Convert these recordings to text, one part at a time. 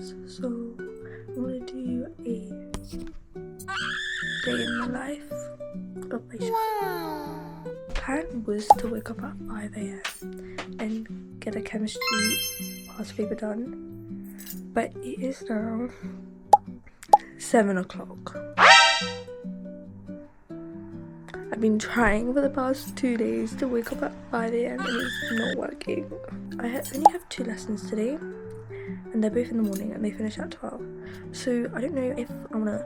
vlogs. So I'm gonna do a day in the life of my show. Plan was to wake up at 5 a.m. and get a chemistry past paper done, but it is now 7 o'clock. I've been trying for the past 2 days to wake up at 5 a.m. and it's not working. I only have 2 lessons today and they're both in the morning and they finish at 12. So I don't know if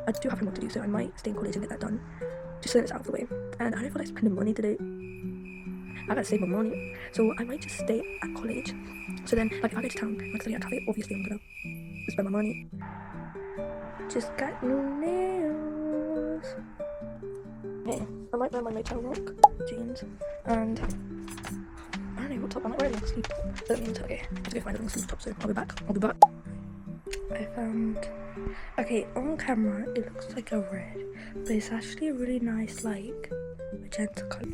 I do have more to do, so I might stay in college and get that done just so it's out of the way. And I don't feel like spending money today. I gotta save my money, so I might just stay at college. So then, like, if I go to town and study at cafe, obviously I'm gonna spend my money. Just got new nails. Okay, I might wear my waicha rock jeans and I don't know what top. I might wear a long sleeve top. That means okay, I have to go find a long sleeve top. So I'll be back. I found. Okay, on camera it looks like a red, but it's actually a really nice, like, magenta color.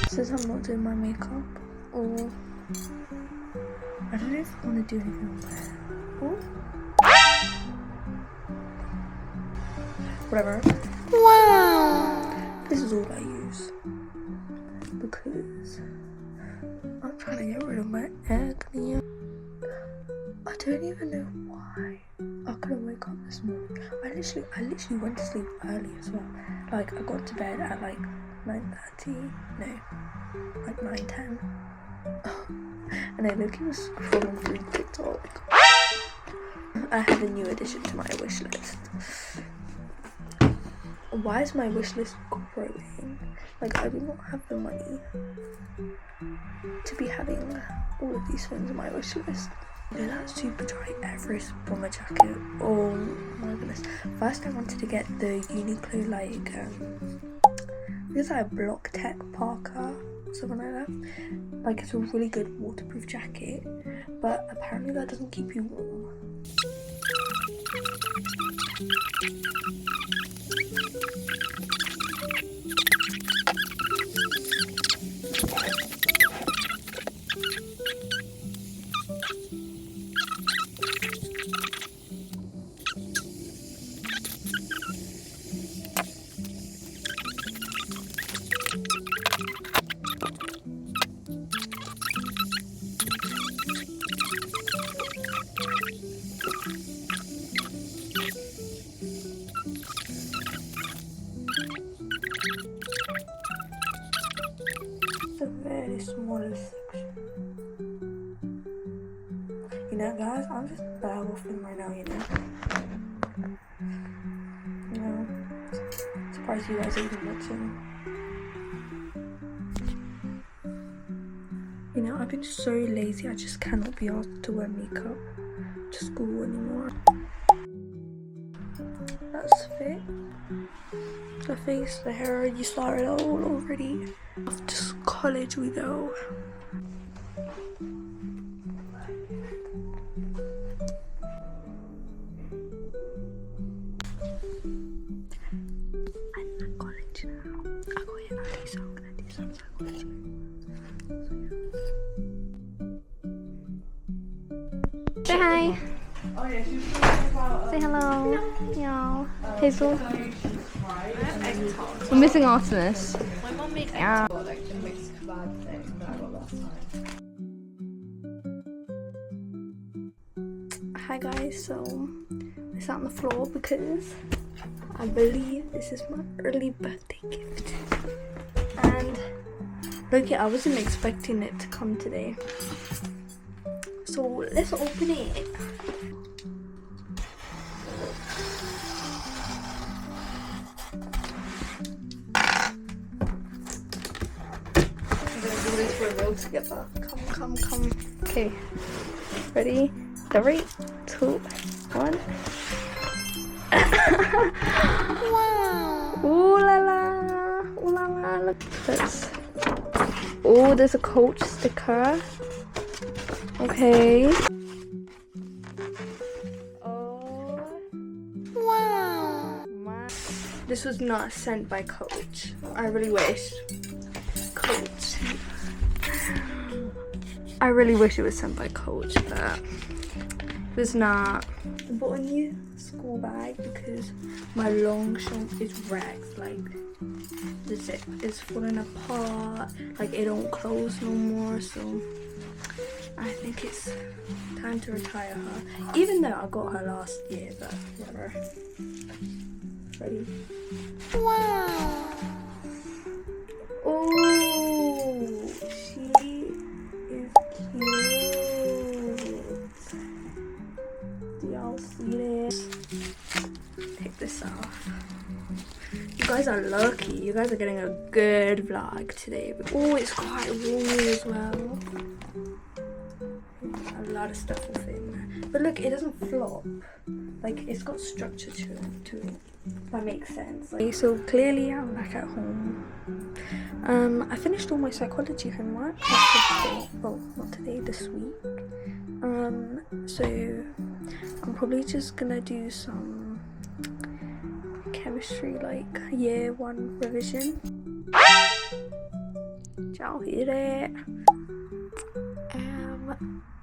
Since I'm not doing my makeup, or I don't know if I want to do anything on my hair. Whatever. Wow. This is all I use because I'm trying to get rid of my acne. I don't even know why I couldn't wake up this morning. I literally went to sleep early as well. Like, I got to bed at like 9:30. No, like 9:10. And I literally was scrolling through TikTok. I have a new addition to my wish list. Why is my wish list growing? Like, I do not have the money to be having all of these things on my wish list. You know that super dry Everest bomber jacket? Oh my goodness. First I wanted to get the Uniqlo, like, it's like a Block Tech parka, something like that. Like, it's a really good waterproof jacket, but apparently that doesn't keep you warm. The very smallest section. You know, guys, I'm just bear waffling right now, you know. You know, surprised you guys are even watching. You know, I've been so lazy, I just cannot be asked to wear makeup to school anymore. That's fit. The face, the hair already started all already. Off to college we go. I'm at college now. I got here early, so I'm gonna do some psychology. Say hi. Say hello. Meow. Hazel. We're missing Artemis. My mum made Yeah. like a mixed kebab thing that I got last time. Hi guys, so I sat on the floor because I believe this is my early birthday gift. And look, I wasn't expecting it to come today. So let's open it. We're real together. Come. Okay. Ready? 3, 2, 1. Wow. Ooh la la. Ooh la la. Look at this. Oh, there's a Coach sticker. Okay. Oh. Wow. This was not sent by Coach. I really wish. Coach. I really wish it was sent by Coach, but it was not. I bought a new school bag because my long shank is wrecked. Like the zip is falling apart. Like it don't close no more. So I think it's time to retire her. Even though I got her last year, but whatever. Ready? Wow. Oh, she is cute. Do y'all see this? Take this off. You guys are lucky. You guys are getting a good vlog today. Oh, it's quite roomy as well. A lot of stuff will fit in there. But look, it doesn't flop. Like, it's got structure to it, too. That makes sense. Like, so clearly I'm back at home. I finished all my psychology homework. Well, not today, this week. So I'm probably just gonna do some chemistry, like year 1 revision. Y'all hear that?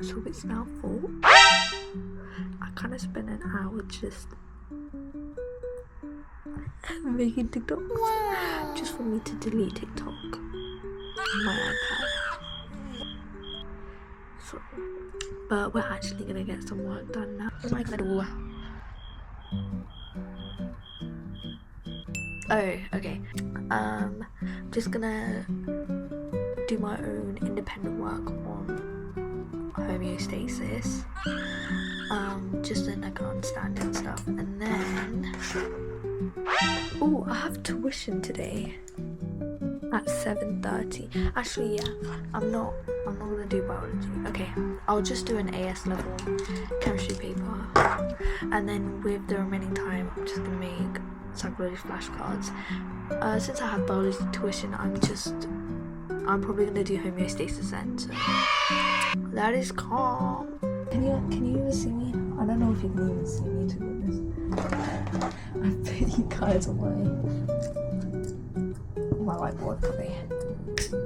So it's now 4. I kind of spent an hour just making TikToks just for me to delete TikTok on my iPad. So, but we're actually gonna get some work done now. Oh my god. Oh, okay. Just gonna do my own independent work on homeostasis, just so I can understand it and stuff. And then, oh, I have tuition today at 7:30. Actually, yeah, I'm not gonna do biology. Okay, I'll just do an AS level chemistry paper, and then with the remaining time, I'm just gonna make psychology flashcards. Since I have biology tuition, I'm probably gonna do homeostasis then. So that is calm. Can you even see me? I don't know if you can even see me, to be honest. I put you guys on my whiteboard copy.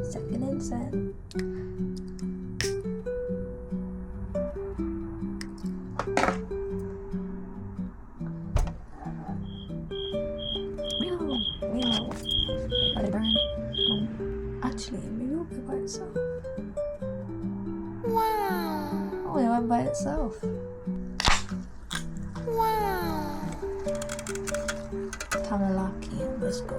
Second and set. Actually, maybe it'll be by itself. Wow. Oh, it went by itself. Wow. Kinda lucky. Let's go.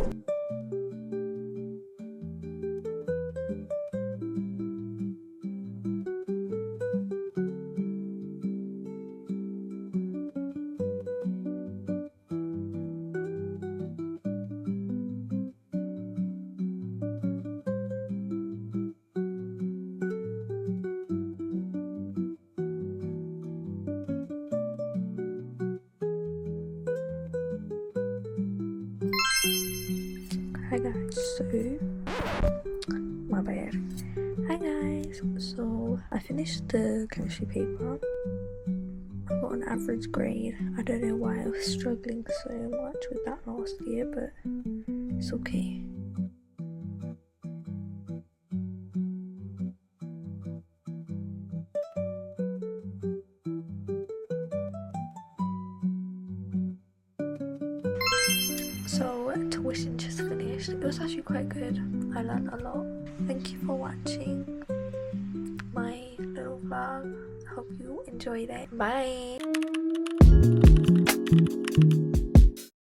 Hi guys, so my bad. Hi guys, so I finished the chemistry paper. I got an average grade. I don't know why I was struggling so much with that last year, but it's okay. So tuition just finished. It was actually quite good. I learned a lot. Thank you for watching my little vlog. I hope you enjoyed it. Bye.